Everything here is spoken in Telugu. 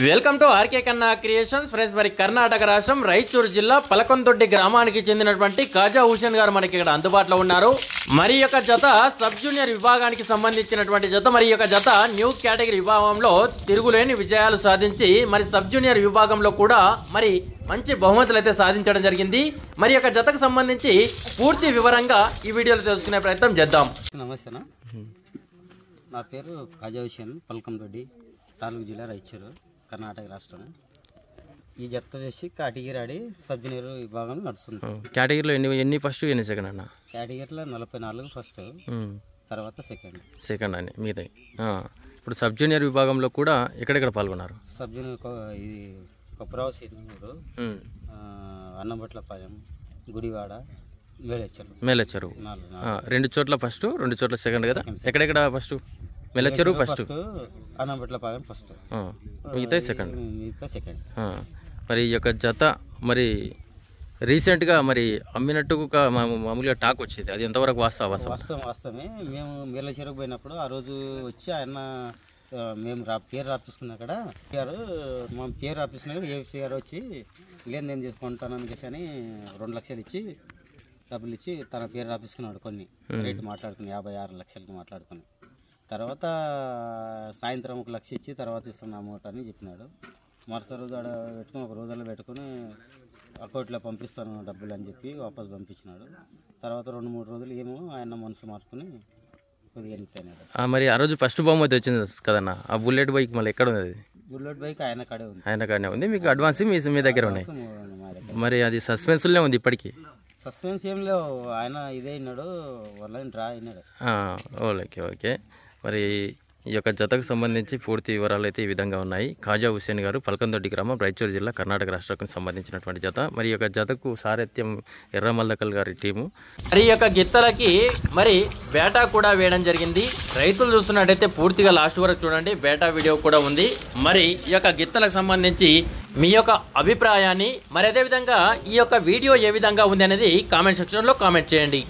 వెల్కమ్ టు ఆర్కే కన్నా క్రియేషన్స్ ఫ్రెండ్స్. మరి కర్ణాటక రాష్ట్రం రాయచూరు జిల్లా పలకొందొడ్డి గ్రామానికి చెందినటువంటి కాజా హుసేన్ గారు మనకి ఇక్కడ అందుబాటులో ఉన్నారు. మరి యొక్క జత సబ్ జూనియర్ విభాగానికి సంబంధించినటువంటి జత. మరి యొక్క జత న్యూ కేటగిరీ విభాగంలో తిరుగులేని విజయాలు సాధించి మరి సబ్ జూనియర్ విభాగంలో కూడా మరి మంచి బహుమతులు అయితే సాధించడం జరిగింది. మరి యొక్క జతకు సంబంధించి పూర్తి వివరంగా ఈ వీడియోలో తెలుసుకునే ప్రయత్నం చేద్దాం. నమస్తే, నా పేరు కాజా హుసేన్, పలకొందొడ్డి తాలూకు జిల్లా రాయచూరు, కర్ణాటక రాష్ట్రం. ఈ జత చేసి కేటగిరీ ఆడి సబ్ జూనియర్ విభాగం నడుస్తుంది. కేటగిరీలో ఎన్ని ఫస్ట్ ఎన్ని సెకండ్ అన్న? కేటగిరీలో 44 ఫస్ట్, తర్వాత సెకండ్ అని మీద. ఇప్పుడు సబ్ జూనియర్ విభాగంలో కూడా ఎక్కడెక్కడ పాల్గొన్నారు? సబ్ జూనియర్ ఇది కొప్పరావు సీనూరు, అన్నంబట్లపాలెం, గుడివాడ, మేలచెరువు. 2 చోట్ల ఫస్ట్, 2 చోట్ల సెకండ్ కదా. ఎక్కడెక్కడ ఫస్ట్? మేలచెరువు ఫస్ట్, అన్నంబట్లపాలెం ఫస్ట్, మిగతా సెకండ్. మరి ఈ యొక్క జత మరి రీసెంట్గా మరి అమ్మినట్టు మామూలుగా టాక్ వచ్చేది, అది ఎంతవరకు వాస్తవమే. మేము మేలచెరువు పోయినప్పుడు ఆ రోజు వచ్చి ఆయన మేము పేరు రాపించుకున్నా అక్కడ మా పేరు రాపించుకున్నా కూడా ఏపీఆర్ వచ్చి లేని ఏం చేసుకుంటాను అనేసి అని 2 లక్షలు ఇచ్చి డబ్బులు ఇచ్చి తన పేరు రాపించుకున్నాడు. కొన్ని రేటు మాట్లాడుకుని 56 లక్షలకి మాట్లాడుకుని తర్వాత సాయంత్రం 1 లక్ష ఇచ్చి తర్వాత ఇస్తున్న అమౌంట్ అని చెప్పినాడు. మరుసటి రోజు ఆడ పెట్టుకుని 1 రోజుల్లో పెట్టుకుని అకౌంట్లో పంపిస్తాను డబ్బులు అని చెప్పి వాపస్ పంపించినాడు. తర్వాత 2-3 రోజులు ఏమో ఆయన మనసు మార్చుకుని కొద్దిగా వెళ్ళిపోయినాడు. మరి ఆ రోజు ఫస్ట్ బహుమతి వచ్చింది కదన్న. ఆ బుల్లెట్ బైక్ మళ్ళీ ఎక్కడ ఉంది? అది బుల్లెట్ బైక్ ఆయన కాడే ఉంది. మీకు అడ్వాన్స్ మీ దగ్గర ఉన్నాయి. మరి అది సస్పెన్స్లోనే ఉంది ఇప్పటికీ? సస్పెన్స్ ఏం లేవు, ఆయన ఇదే అయినాడు, వాళ్ళ డ్రా అయినాడు. ఓకే. మరి ఈ యొక్క జతకు సంబంధించి పూర్తి వివరాలు అయితే ఈ విధంగా ఉన్నాయి. కాజా హుసేన్ గారు, పలకొందొడ్డి గ్రామం, రాయచూరు జిల్లా, కర్ణాటక రాష్ట్రానికి సంబంధించినటువంటి జత. మరి ఈ యొక్క జతకు సారథ్యం ఎర్రమల్లకల్ గారి టీము. మరి ఈ యొక్క గిత్తలకి మరి బేటా కూడా వేయడం జరిగింది. రైతులు చూస్తున్నట్టయితే పూర్తిగా లాస్ట్ వరకు చూడండి, బేటా వీడియో కూడా ఉంది. మరి ఈ యొక్క గిత్తలకు సంబంధించి మీ యొక్క అభిప్రాయాన్ని, మరి అదేవిధంగా ఈ యొక్క వీడియో ఏ విధంగా ఉంది అనేది కామెంట్ సెక్షన్లో కామెంట్ చేయండి.